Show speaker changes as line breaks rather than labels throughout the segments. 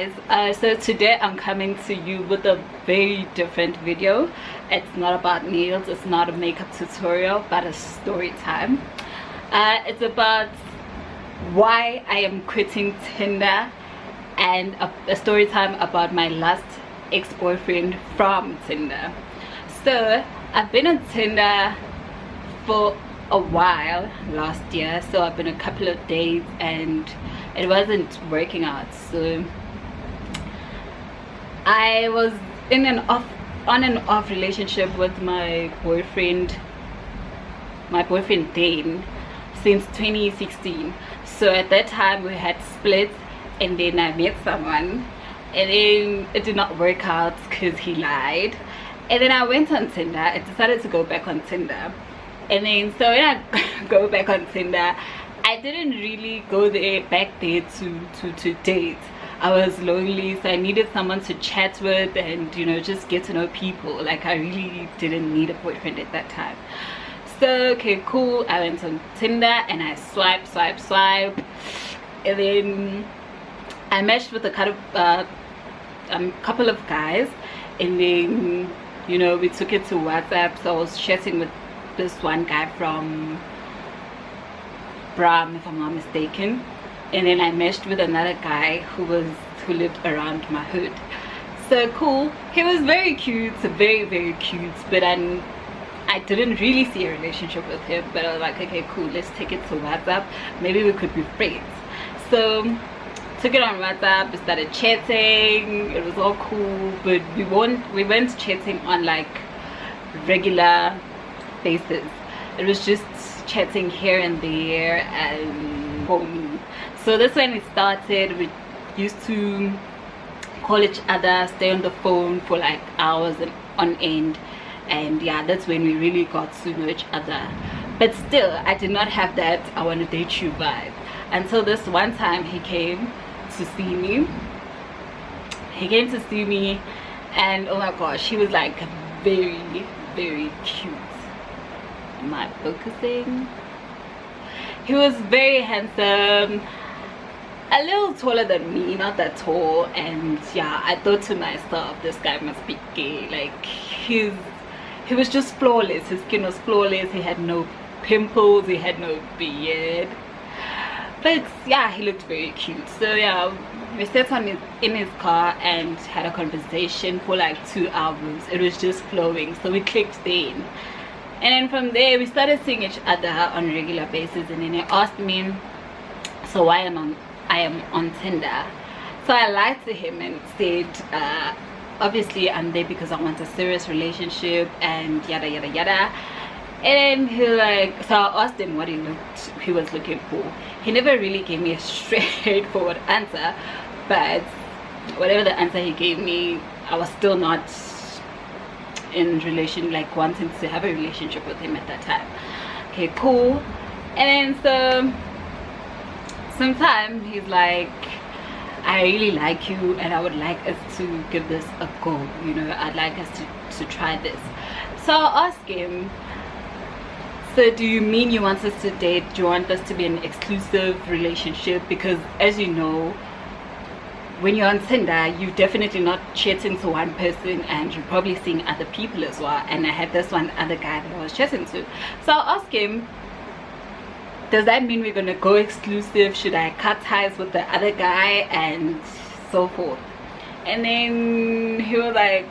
guys, so today I'm coming to you with a very different video. It's not about nails, it's not a makeup tutorial, but a story time. It's about why I am quitting Tinder, and a story time about my last ex-boyfriend from Tinder. So I've been on Tinder for a while last year, so I've been a couple of days and it wasn't working out. So I was in an on and off relationship with my boyfriend Dane since 2016. So at that time we had split, and then I met someone, and then it did not work out because he lied. And then I went on Tinder. I decided to go back on Tinder, and then so when I go back on Tinder, I didn't really go back there to date. I was lonely, so I needed someone to chat with and, you know, just get to know people. Like, I really didn't need a boyfriend at that time. So okay, cool, I went on Tinder and I swipe, and then I matched with a couple of guys, and then, you know, we took it to WhatsApp. So I was chatting with this one guy from Bram, if I'm not mistaken, and then I matched with another guy who lived around my hood. So cool, he was very cute, very cute, but I didn't really see a relationship with him. But I was like, okay, cool, let's take it to WhatsApp, maybe we could be friends. So took it on WhatsApp, we started chatting, it was all cool, but we weren't chatting on like regular basis. It was just chatting here and there and phone. So that's when it started. We used to call each other, stay on the phone for like hours and on end, and yeah, that's when we really got to know each other. But still, I did not have that I want to date you vibe until this one time he came to see me. And oh my gosh, he was like very cute. Am I focusing? He was very handsome, a little taller than me, not that tall, and yeah, I thought to myself, this guy must be gay. Like, he was just flawless. His skin was flawless, he had no pimples, he had no beard, but yeah, he looked very cute. So yeah, we sat in his car and had a conversation for like 2 hours. It was just flowing, so we clicked then. And then from there we started seeing each other on a regular basis, and then he asked me, so why I am on Tinder. So I lied to him and said, obviously I'm there because I want a serious relationship and yada yada yada. And then he like, so I asked him what he was looking for. He never really gave me a straightforward answer, but whatever the answer he gave me, I was still not in relation, like wanting to have a relationship with him at that time. Okay, cool. And then so sometime he's like, I really like you and I would like us to give this a go, you know, I'd like us to try this. So I asked him, so do you mean you want us to date? Do you want us to be an exclusive relationship? Because as you know, when you're on Tinder, you're definitely not chatting to one person and you're probably seeing other people as well. And I had this one other guy that I was chatting to. So I asked him, does that mean we're gonna go exclusive? Should I cut ties with the other guy and so forth? And then he was like,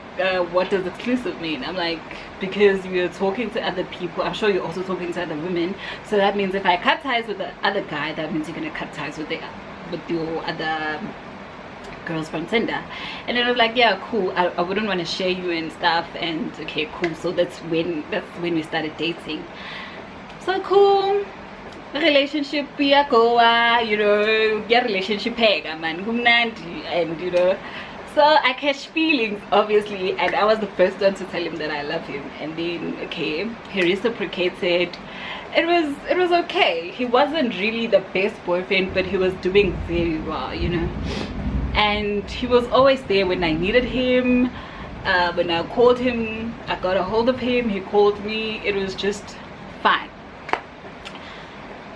what does exclusive mean? I'm like, because you're talking to other people, I'm sure you're also talking to other women, so that means if I cut ties with the other guy, that means you're gonna cut ties with your other girls from Tinder. And then I was like, yeah, cool, I wouldn't want to share you and stuff. And okay, cool. So that's when we started dating. So cool, relationship go, you know, your relationship man, and you know, so I catch feelings obviously, and I was the first one to tell him that I love him. And then okay, he reciprocated. It was okay. He wasn't really the best boyfriend, but he was doing very well, you know. And he was always there when I needed him. When I called him, I got a hold of him, he called me. It was just fine.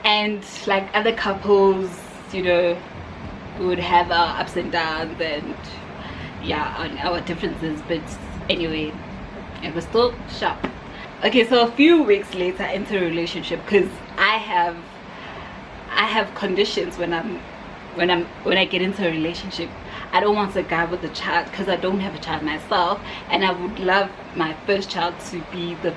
And like other couples, you know, we would have our ups and downs and yeah, and our differences, but anyway, it was still sharp. Okay, so a few weeks later into a relationship, because I have conditions when I get into a relationship. I don't want a guy with a child because I don't have a child myself, and I would love my first child to be the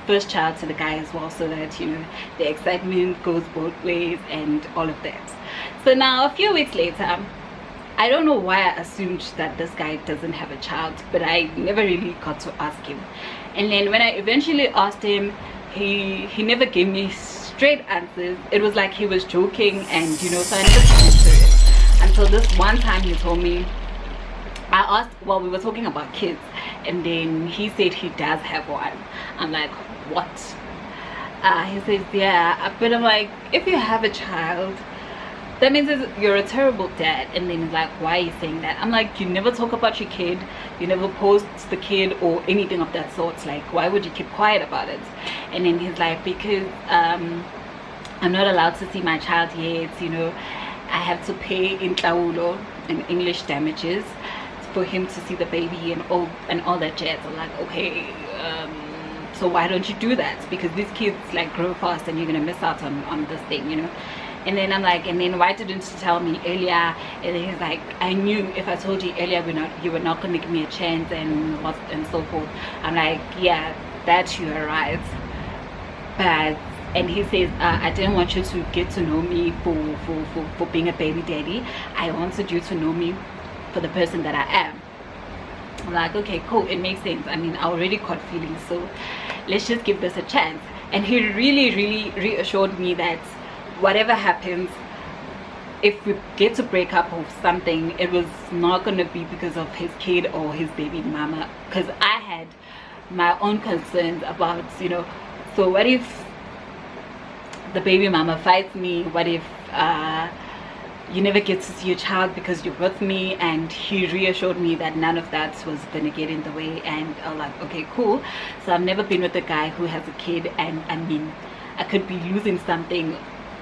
first child to the guy as well, so that, you know, the excitement goes both ways and all of that. So now a few weeks later, I don't know why I assumed that this guy doesn't have a child, but I never really got to ask him. And then when I eventually asked him, he never gave me straight answers. It was like he was joking, and you know, so I never took him serious until this one time he told me. I asked, well, we were talking about kids, and then he said he does have one. I'm like, what? He says, yeah, but I'm like, if you have a child, that means you're a terrible dad. And then he's like, why are you saying that? I'm like, you never talk about your kid, you never post the kid or anything of that sort. Like, why would you keep quiet about it? And then he's like, because I'm not allowed to see my child yet, you know, I have to pay in Taulo, in English damages, for him to see the baby and all that jazz. I'm like, okay, so why don't you do that? Because these kids like grow fast and you're gonna miss out on this thing, you know. And then I'm like, and then why didn't you tell me earlier? And then he's like, I knew if I told you earlier, you were not gonna give me a chance and so forth. I'm like, yeah, that you are right. But and he says, I didn't want you to get to know me for being a baby daddy. I wanted you to know me for the person that I am. I'm like, okay, cool, it makes sense. I mean, I already caught feelings, so let's just give this a chance. And he really reassured me that whatever happens, if we get to break up or something, it was not going to be because of his kid or his baby mama, because I had my own concerns about, you know, so what if the baby mama fights me? What if you never get to see your child because you're with me? And he reassured me that none of that was gonna get in the way. And I was like, okay, cool. So I've never been with a guy who has a kid, and I mean, I could be losing something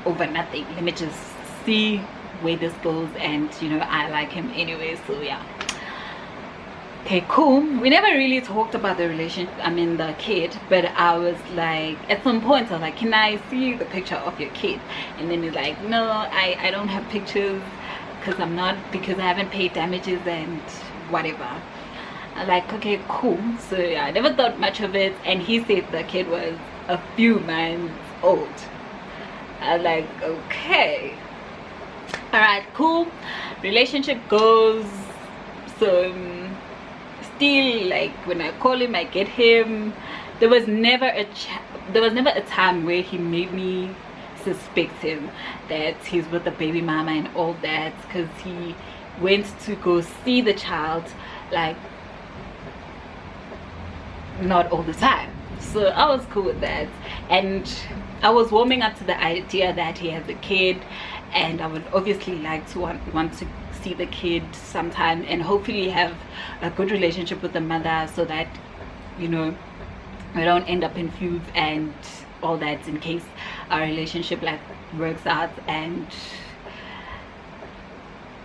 over nothing. Let me just see where this goes, and you know, I like him anyway, so yeah. Okay, cool. We never really talked about the relationship, I mean the kid, but I was like, at some point I was like, can I see the picture of your kid? And then he's like, no, I don't have pictures because I haven't paid damages and whatever. I'm like, okay, cool. So yeah, I never thought much of it. And he said the kid was a few months old. I was like, okay, all right, cool. Relationship goes. So still, like, when I call him, I get him. There was never a time where he made me suspect him that he's with the baby mama and all that, because he went to go see the child, like, not all the time. So I was cool with that, and I was warming up to the idea that he has a kid, and I would obviously like to want to see the kid sometime, and hopefully have a good relationship with the mother, so that, you know, we don't end up in feuds and all that, in case our relationship like works out, and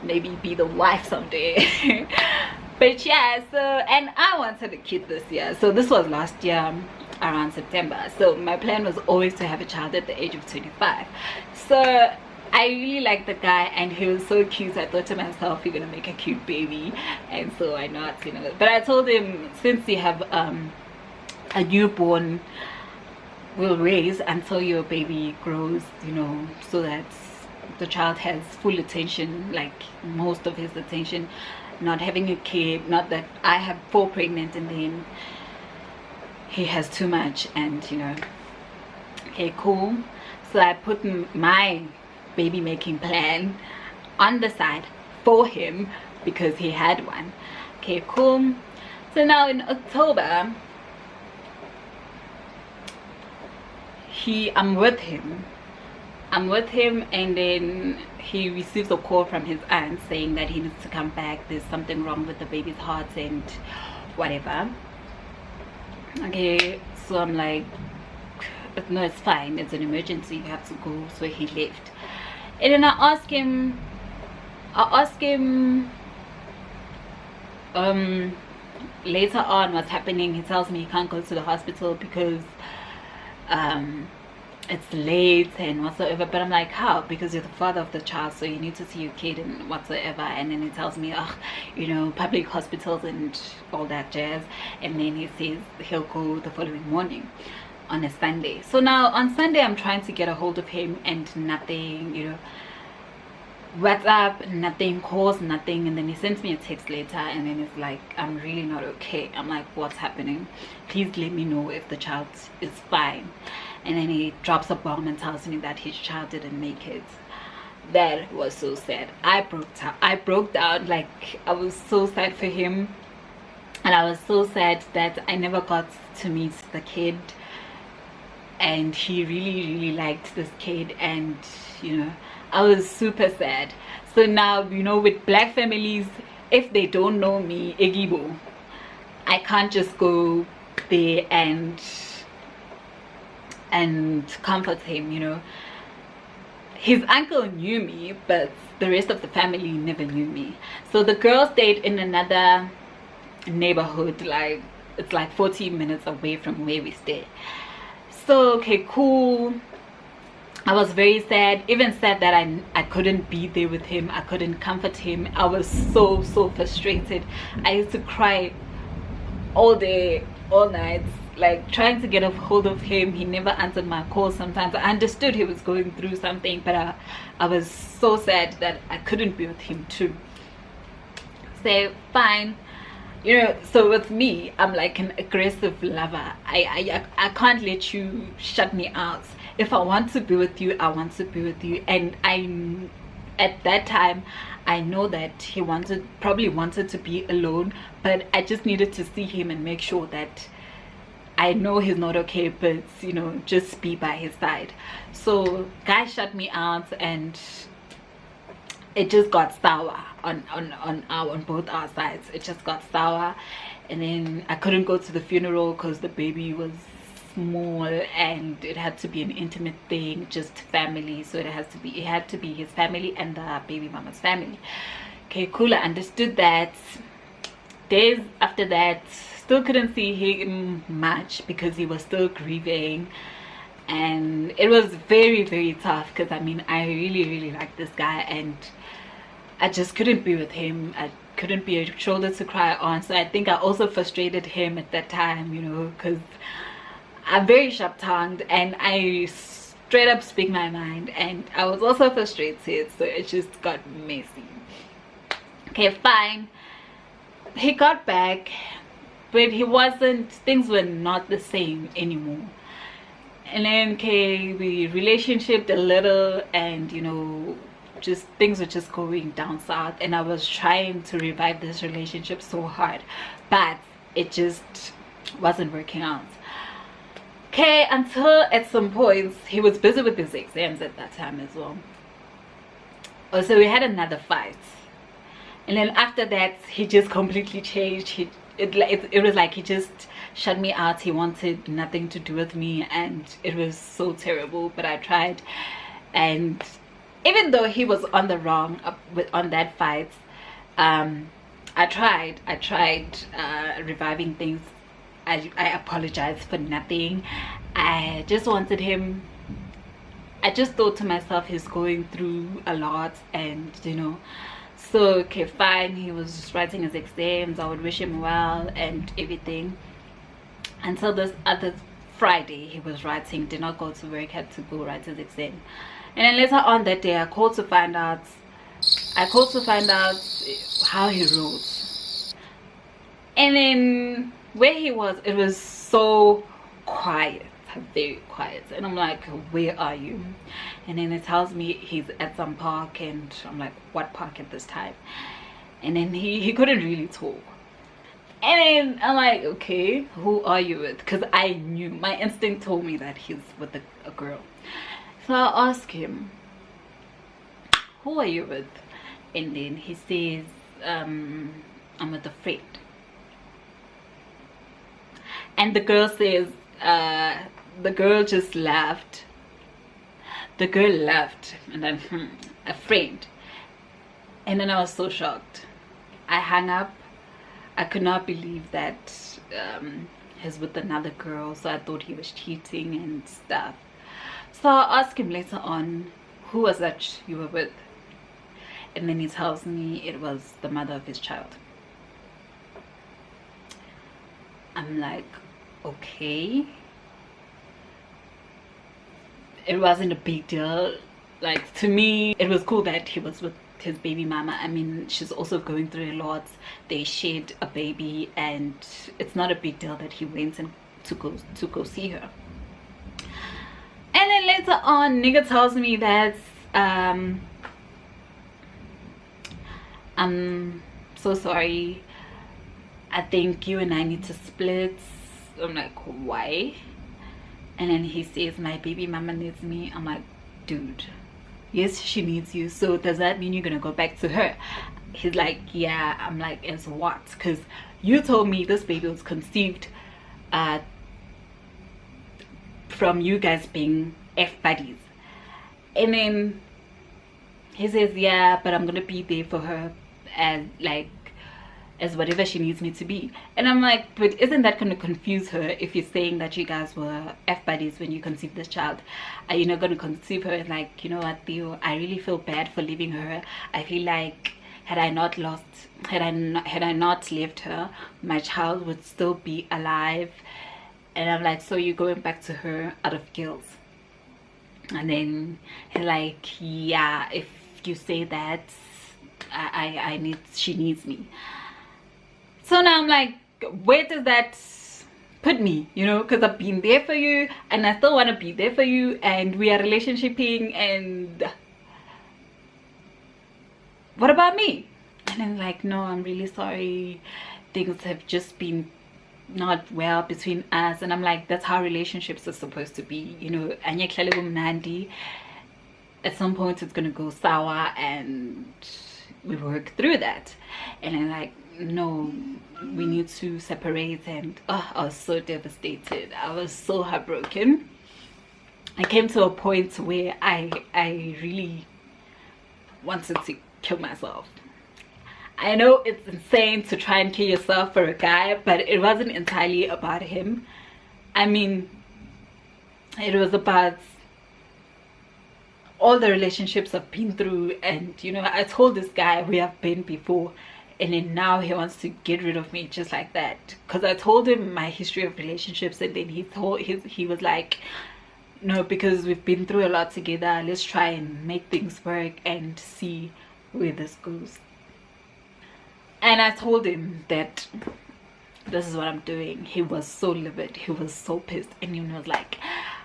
maybe be the wife someday. But yeah, so, and I wanted a kid this year, so this was last year around September. So my plan was always to have a child at the age of 25. So I really liked the guy, and he was so cute. I thought to myself, you're gonna make a cute baby, and so why not, you know. But I told him, since you have a newborn, we'll raise until your baby grows, you know, so that the child has full attention, like most of his attention. Not having a kid, not that I have 4 pregnant and then he has too much, and you know. Okay, cool. So I put my baby making plan on the side for him because he had one. Okay, cool. So now in October, I'm with him, and then he receives a call from his aunt saying that he needs to come back. There's something wrong with the baby's heart and whatever. Okay, so I'm like, no, it's fine, it's an emergency, you have to go. So he left, and then I asked him, I asked him later on what's happening. He tells me he can't go to the hospital because it's late and whatsoever. But I'm like, how? Because you're the father of the child, so you need to see your kid and whatsoever. And then he tells me, you know, public hospitals and all that jazz. And then he says he'll go the following morning on a Sunday. So now on Sunday I'm trying to get a hold of him and nothing, you know, WhatsApp, nothing, calls, nothing. And then he sends me a text later and then it's like, I'm really not okay. I'm like, what's happening? Please let me know if the child is fine. And then he drops a bomb and tells me that his child didn't make it. That was so sad. I broke down. Like, I was so sad for him, and I was so sad that I never got to meet the kid, and he really liked this kid, and you know, I was super sad. So now, you know, with black families, if they don't know me, Egibo, I can't just go there and comfort him, you know. His uncle knew me, but the rest of the family never knew me. So the girl stayed in another neighborhood, like it's like 40 minutes away from where we stay. So okay, cool. I was very sad, even sad that I couldn't be there with him. I couldn't comfort him. I was so frustrated. I used to cry all day, all night, like trying to get a hold of him. He never answered my calls. Sometimes I understood he was going through something, but I was so sad that I couldn't be with him too. So fine, you know. So with me, I'm like an aggressive lover. I can't let you shut me out. If I want to be with you, I want to be with you. And at that time, I know that he probably wanted to be alone, but I just needed to see him and make sure that I know he's not okay, but you know, just be by his side. So guy shut me out, and it just got sour on both our sides. It just got sour, and then I couldn't go to the funeral because the baby was small and it had to be an intimate thing, just family. So it had to be his family and the baby mama's family. Okay, cool. I understood that. Days after that, still couldn't see him much because he was still grieving, and it was very tough because I mean, I really liked this guy, and I just couldn't be with him. I couldn't be a shoulder to cry on. So I think I also frustrated him at that time, you know, because I'm very sharp-tongued and I straight up speak my mind, and I was also frustrated, so it just got messy. Okay, fine. He got back, but things were not the same anymore. And then okay, we relationshiped a little, and you know, just things were just going down south, and I was trying to revive this relationship so hard, but it just wasn't working out. Okay, until at some points he was busy with his exams at that time as well. Also, we had another fight, and then after that he just completely changed. It was like he just shut me out. He wanted nothing to do with me, and it was so terrible. But I tried, and even though he was on the wrong on that fight, I tried reviving things. I apologized for nothing. I just wanted him. I just thought to myself, he's going through a lot, and you know, so okay, fine. He was writing his exams. I would wish him well and everything, until this other Friday he was writing, did not go to work, had to go write his exam. And then later on that day I called to find out how he wrote. And then where he was, it was so quiet, very quiet. And I'm like, where are you? And then it tells me he's at some park, and I'm like, what park at this time? And then he couldn't really talk. And then I'm like, okay, who are you with? Because I knew, my instinct told me that he's with a girl. So I asked him, who are you with? And then he says, I'm with a friend. And the girl says, the girl just laughed. The girl laughed, and then a friend. And then I was so shocked. I hung up. I could not believe that he's with another girl, so I thought he was cheating and stuff. So I asked him later on, who was that you were with? And then he tells me it was the mother of his child. I'm like, okay. It wasn't a big deal. Like, to me, it was cool that he was with his baby mama. I mean, she's also going through a lot. They shared a baby, and it's not a big deal that he went and to go see her. And then later on, nigga tells me that I'm so sorry, I think you and I need to split. I'm like, why? And then he says my baby mama needs me. I'm like, dude, yes, she needs you, so does that mean you're gonna go back to her? He's like, yeah. I'm like, as what? Because you told me this baby was conceived from you guys being F buddies. And then he says, yeah, but I'm gonna be there for her and like as whatever she needs me to be. And I'm like, but isn't that going to confuse her if you're saying that you guys were F buddies when you conceived this child? Are you not going to conceive her and like, you know what, Theo, I really feel bad for leaving her. I feel like had I not left her, my child would still be alive. And I'm like, so you're going back to her out of guilt? And then he's like, yeah, if you say that, she needs me. So now I'm like, where does that put me? You know, because I've been there for you and I still want to be there for you, and we are relationshiping, and what about me? And I'm like, no, I'm really sorry, things have just been not well between us. And I'm like, that's how relationships are supposed to be, you know. At some point it's gonna go sour and we work through that. And I'm like, no, we need to separate. And I was so devastated. I was so heartbroken. I came to a point where I really wanted to kill myself. I know it's insane to try and kill yourself for a guy, but it wasn't entirely about him. I mean, it was about all the relationships I've been through. And you know, I told this guy we have been before, and then now he wants to get rid of me just like that. Because I told him my history of relationships, and then he was like, no, because we've been through a lot together, let's try and make things work and see where this goes. And I told him that this is what I'm doing. He was so livid, he was so pissed, and he was like,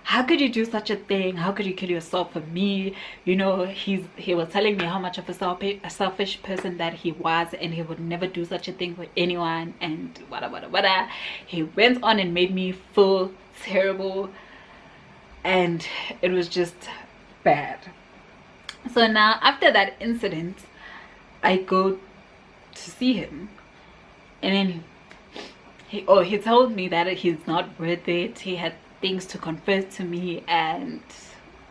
how could you do such a thing? How could you kill yourself for me? You know, he was telling me how much of a selfish person that he was, and he would never do such a thing for anyone, and whatever. He went on and made me feel terrible, and it was just bad. So now after that incident, I go to see him, and then he told me that he's not worth it. He had things to confess to me, and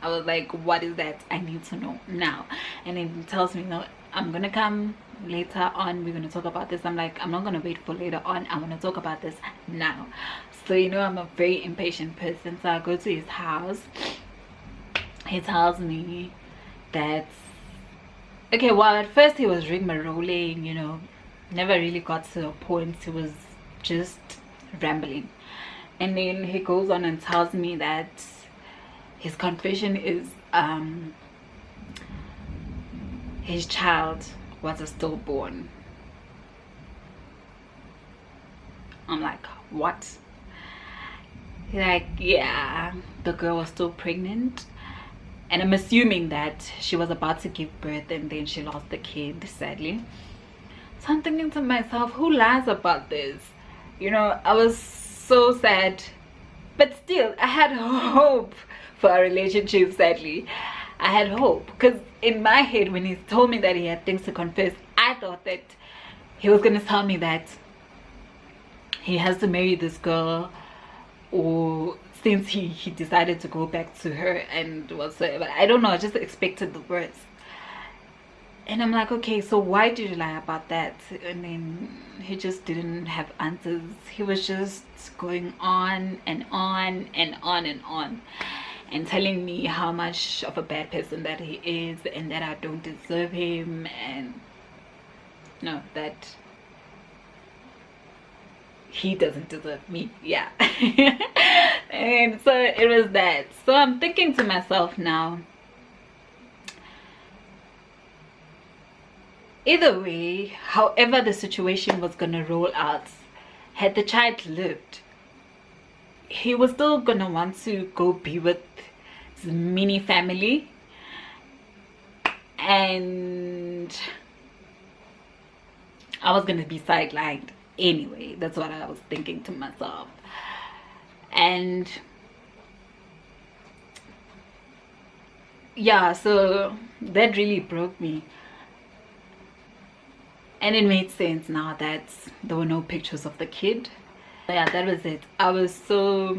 I was like, what is that? I need to know now. And then he tells me, no, I'm gonna come later on, we're gonna talk about this. I'm like, I'm not gonna wait for later on, I want to talk about this now. So you know, I'm a very impatient person. So I go to his house. He tells me that, okay, well, at first he was rigmaroling, you know, never really got to a point. He was just rambling. And then he goes on and tells me that his confession is his child was a stillborn. I'm like, what? He's like, yeah, the girl was still pregnant, and I'm assuming that she was about to give birth and then she lost the kid, sadly. So I'm thinking to myself, who lies about this? You know, I was so sad, but still I had hope for our relationship. Sadly, I had hope, because in my head, when he told me that he had things to confess, I thought that he was going to tell me that he has to marry this girl, or since he decided to go back to her and whatsoever. I don't know, I just expected the worst. And I'm like, okay, so why did you lie about that? And then he just didn't have answers. He was just going on and on and on and on, and telling me how much of a bad person that he is, and that I don't deserve him, and no, that he doesn't deserve me. Yeah. And so it was that. So I'm thinking to myself now, either way, however the situation was gonna roll out, had the child lived, he was still gonna want to go be with his mini family, and I was gonna be sidelined anyway. That's what I was thinking to myself. And yeah, so that really broke me. And it made sense now that there were no pictures of the kid. Yeah, that was it. I was so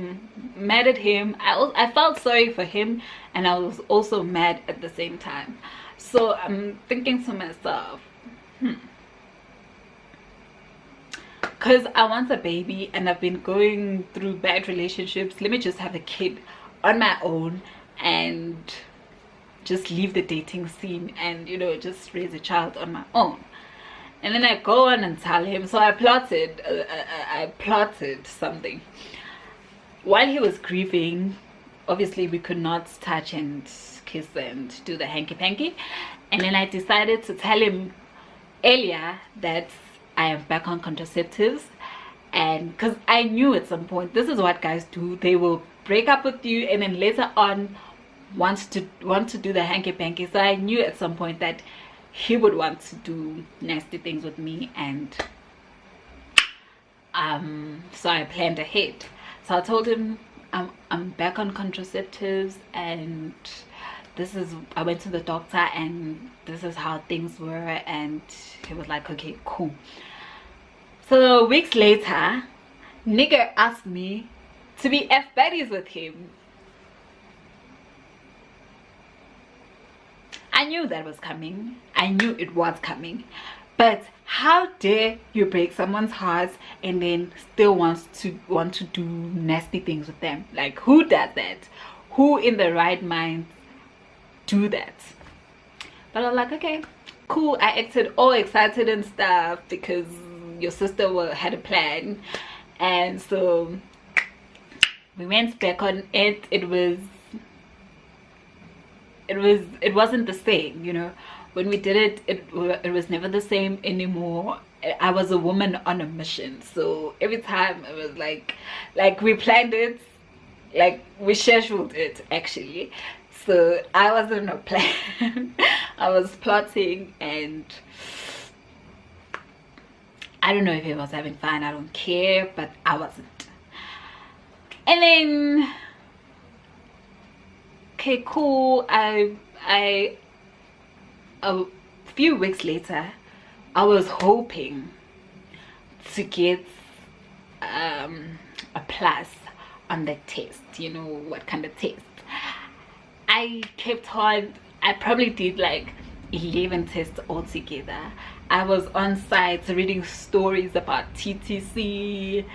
mad at him. I felt sorry for him, and I was also mad at the same time. So I'm thinking to myself, because I want a baby and I've been going through bad relationships, let me just have a kid on my own and just leave the dating scene and, you know, just raise a child on my own. And then I go on and tell him. So I plotted something while he was grieving. Obviously we could not touch and kiss and do the hanky-panky, and then I decided to tell him earlier that I am back on contraceptives. And because I knew at some point, this is what guys do, they will break up with you and then later on want to do the hanky-panky. So I knew at some point that he would want to do nasty things with me, and so I planned ahead. So I told him I'm back on contraceptives, and this is, I went to the doctor and this is how things were. And he was like, okay, cool. So weeks later, nigga asked me to be F buddies with him. I knew that was coming. I knew it was coming. But how dare you break someone's heart and then still want to do nasty things with them? Like, who does that? Who in the right mind do that? But I'm like, okay, cool. I acted all excited and stuff because your sister had a plan, and so we went back on it. It wasn't the same, you know. When we did it was never the same anymore. I was a woman on a mission, so every time it was like we planned it, like we scheduled it actually. So I wasn't a plan. I was plotting, and I don't know if he was having fun, I don't care, but I wasn't. And then okay, cool. A few weeks later, I was hoping to get a plus on the test. You know what kind of test? I kept on. I probably did like 11 tests altogether. I was on site reading stories about TTC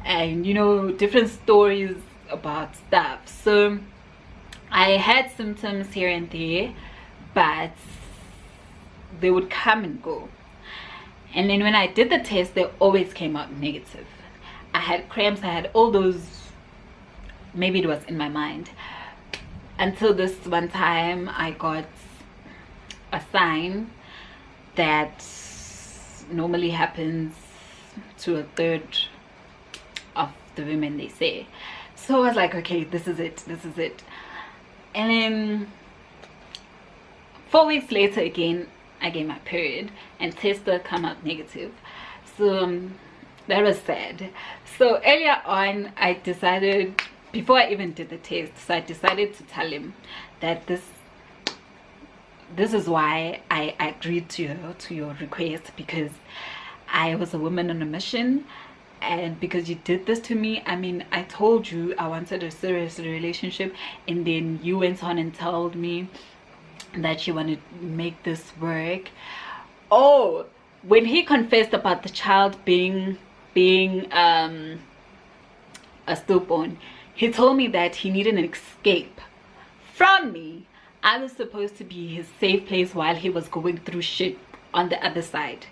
and, you know, different stories about stuff. So I had symptoms here and there, but they would come and go. And then when I did the test, they always came out negative. I had cramps, I had all those, maybe it was in my mind. Until this one time I got a sign that normally happens to a third of the women, they say. So I was like, okay, this is it. And then 4 weeks later again, I get my period and tested come out negative. So that was sad. So earlier on, I decided, before I even did the test, so I decided to tell him that this is why I agreed to your request, because I was a woman on a mission, and because you did this to me. I mean, I told you I wanted a serious relationship, and then you went on and told me that she wanted to make this work. Oh, when he confessed about the child being a stillborn, he told me that he needed an escape from me. I was supposed to be his safe place while he was going through shit on the other side.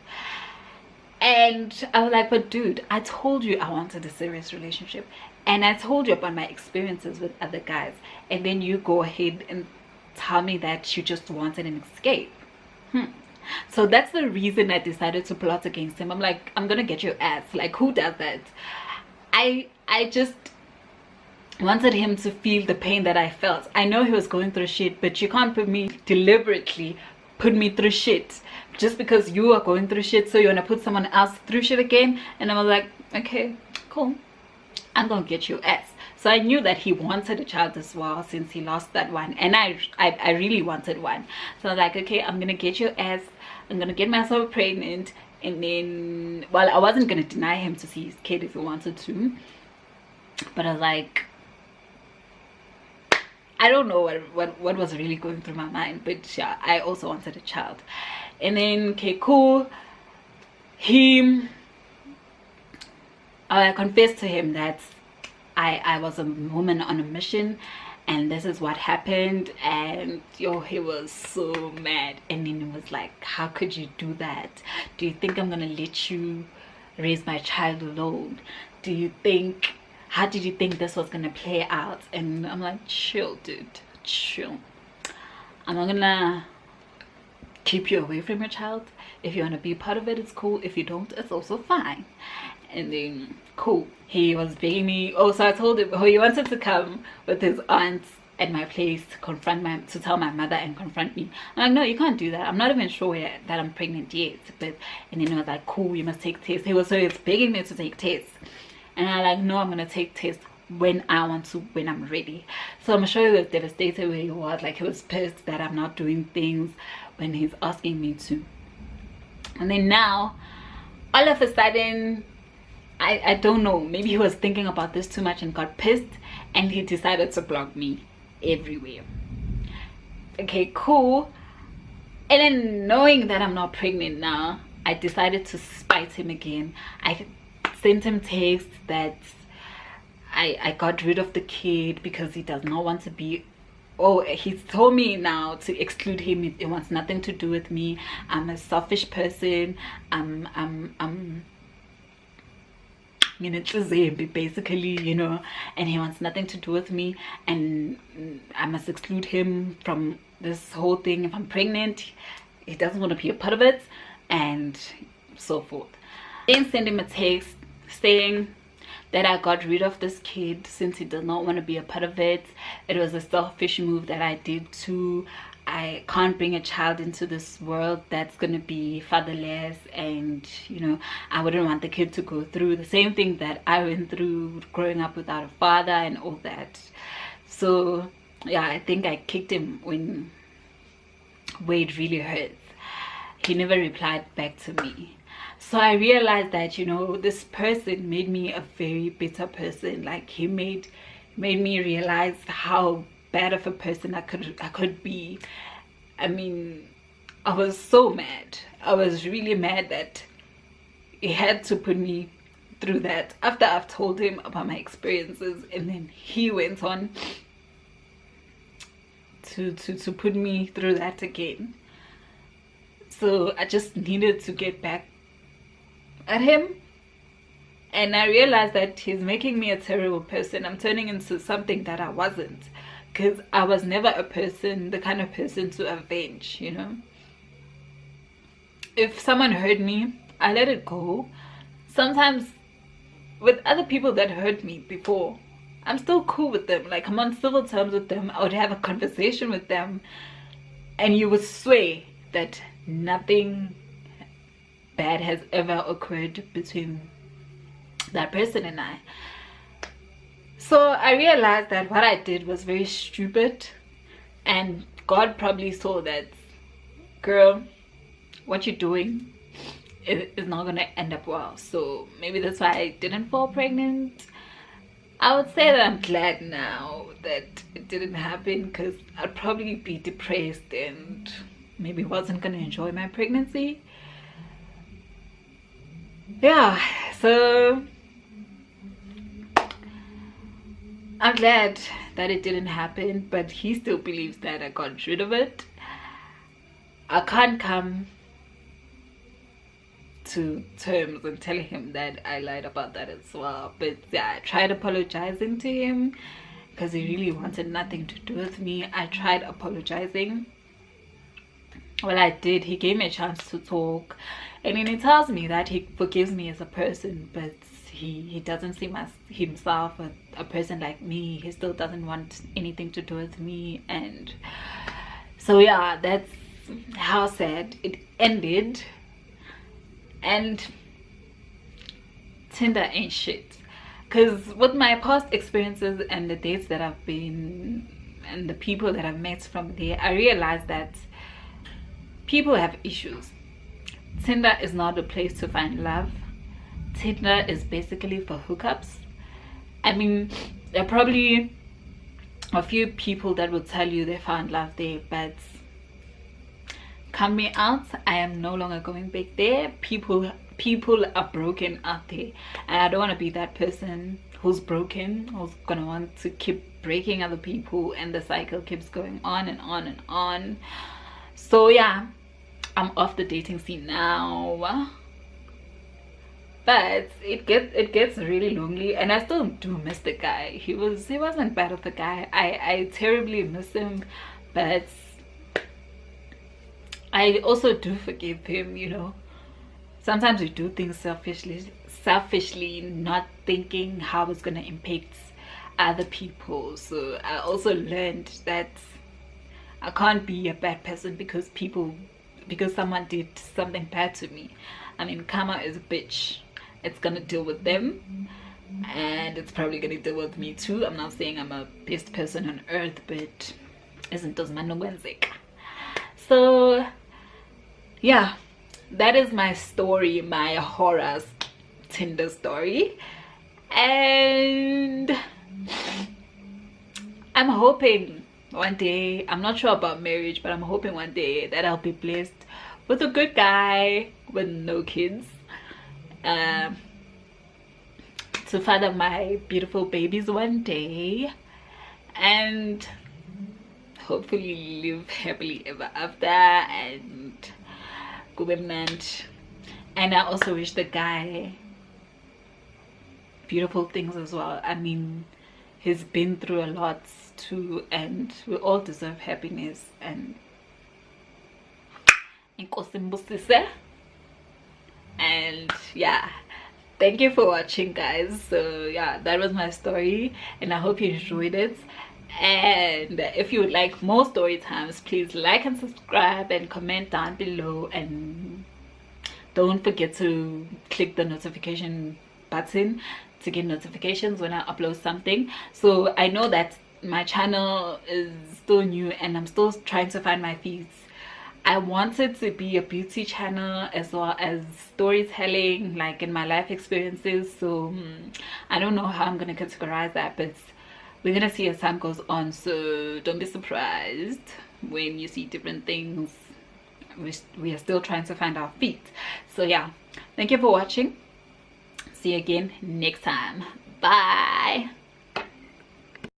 And I was like, but dude, I told you I wanted a serious relationship, and I told you about my experiences with other guys, and then you go ahead and tell me that you just wanted an escape. So that's the reason I decided to plot against him. I'm like, I'm gonna get your ass. Like, who does that? I just wanted him to feel the pain that I felt. I know he was going through shit, but you can't deliberately put me through shit just because you are going through shit, so you want to put someone else through shit again. And I was like, okay, cool, I'm gonna get your ass. So I knew that he wanted a child as well, since he lost that one, and I really wanted one. So I was like, okay, I'm gonna get your ass, I'm gonna get myself pregnant, and then, well, I wasn't gonna deny him to see his kid if he wanted to, but I was like, I don't know what was really going through my mind, but yeah, I also wanted a child. And then, okay, cool, I confessed to him that I was a woman on a mission, and this is what happened. And yo, he was so mad, and then he was like, how could you do that? Do you think I'm gonna let you raise my child alone? How did you think this was gonna play out? And I'm like, chill, dude, chill. I'm not gonna keep you away from your child. If you want to be part of it, it's cool. If you don't, it's also fine. And then, cool, he was begging me. Oh, so I told him, he wanted to come with his aunts at my place to tell my mother and confront me. I'm like, no, you can't do that. I'm not even sure that I'm pregnant yet. And then he was like, cool, you must take tests. He was begging me to take tests, and I'm like, no, I'm gonna take tests when I want to, when I'm ready. So I'm sure he was devastated where he was. Like, he was pissed that I'm not doing things when he's asking me to. And then now, all of a sudden, I don't know, maybe he was thinking about this too much and got pissed, and he decided to block me everywhere. Okay, cool. And then, knowing that I'm not pregnant now, I decided to spite him again. I sent him texts that I got rid of the kid because he does not want to be. Oh, he's told me now to exclude him. It wants nothing to do with me. I'm a selfish person. I'm basically, you know, and he wants nothing to do with me, and I must exclude him from this whole thing. If I'm pregnant, he doesn't want to be a part of it, and so forth. Then send him a text saying that I got rid of this kid since he does not want to be a part of it. It was a selfish move that I did too. I can't bring a child into this world that's gonna be fatherless, and you know, I wouldn't want the kid to go through the same thing that I went through growing up without a father and all that. So yeah, I think I kicked him where it really hurts. He never replied back to me. So I realized that, you know, this person made me a very bitter person. Like, he made me realize how bad of a person I could be. I mean, I was so mad. I was really mad that he had to put me through that after I've told him about my experiences, and then he went on to put me through that again. So I just needed to get back at him, and I realized that he's making me a terrible person. I'm turning into something that I wasn't, because I was never the kind of person to avenge, you know. If someone hurt me, I let it go. Sometimes with other people that hurt me before, I'm still cool with them. Like, I'm on civil terms with them. I would have a conversation with them, and you would swear that nothing bad has ever occurred between that person and I. So I realized that what I did was very stupid, and God probably saw that, girl, what you're doing is not gonna end up well. So maybe that's why I didn't fall pregnant. I would say that I'm glad now that it didn't happen, because I'd probably be depressed and maybe wasn't gonna enjoy my pregnancy. Yeah, so I'm glad that it didn't happen, but he still believes that I got rid of it. I can't come to terms and tell him that I lied about that as well. But yeah, I tried apologizing to him because he really wanted nothing to do with me. I tried apologizing. Well, I did. He gave me a chance to talk, and then he tells me that he forgives me as a person, but he doesn't see himself as a person like me. He still doesn't want anything to do with me. And so yeah, that's how sad it ended. And Tinder ain't shit, because with my past experiences and the dates that I've been and the people that I've met from there, I realized that people have issues. Tinder is not a place to find love. Tinder is basically for hookups. I mean, there are probably a few people that will tell you they found love there, but coming out, I am no longer going back there. People are broken out there, and I don't want to be that person who's broken, who's gonna want to keep breaking other people, and the cycle keeps going on and on and on. So yeah, I'm off the dating scene now, but it gets really lonely, and I still do miss the guy. He wasn't bad of a guy. I terribly miss him, but I also do forgive him, you know. Sometimes we do things selfishly, not thinking how it's gonna impact other people. So I also learned that I can't be a bad person because someone did something bad to me. I mean, karma is a bitch. It's gonna deal with them, and it's probably gonna deal with me too. I'm not saying I'm a best person on earth, but isn't those manogwenzik. So yeah, that is my story, my horror Tinder story. And I'm hoping one day, I'm not sure about marriage, but I'm hoping one day that I'll be blessed with a good guy with no kids, to father my beautiful babies one day, and hopefully live happily ever after and government. And I also wish the guy beautiful things as well. I mean, he's been through a lot too, and we all deserve happiness. And yeah, thank you for watching, guys. So yeah, that was my story, and I hope you enjoyed it. And if you would like more story times, please like and subscribe and comment down below, and don't forget to click the notification button to get notifications when I upload something. So I know that my channel is still new and I'm still trying to find my feet. I want it to be a beauty channel as well as storytelling, like in my life experiences. So I don't know how I'm gonna categorize that, but we're gonna see as time goes on. So don't be surprised when you see different things. We are still trying to find our feet. So yeah, thank you for watching. See you again next time. Bye.